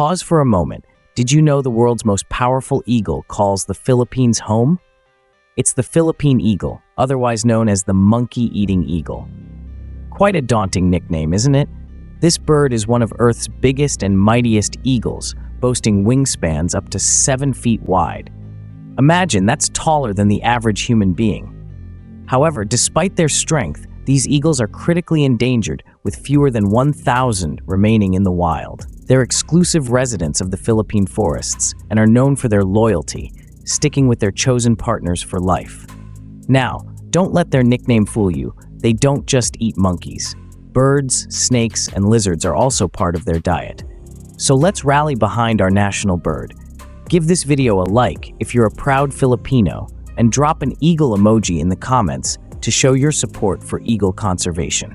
Pause for a moment. Did you know the world's most powerful eagle calls the Philippines home? It's the Philippine eagle, otherwise known as the monkey-eating eagle. Quite a daunting nickname, isn't it? This bird is one of Earth's biggest and mightiest eagles, boasting wingspans up to 7 feet wide. Imagine, that's taller than the average human being. However, despite their strength, these eagles are critically endangered, with fewer than 1,000 remaining in the wild. They're exclusive residents of the Philippine forests and are known for their loyalty, sticking with their chosen partners for life. Now, don't let their nickname fool you. They don't just eat monkeys. Birds, snakes, and lizards are also part of their diet. So let's rally behind our national bird. Give this video a like if you're a proud Filipino, and drop an eagle emoji in the comments to show your support for eagle conservation.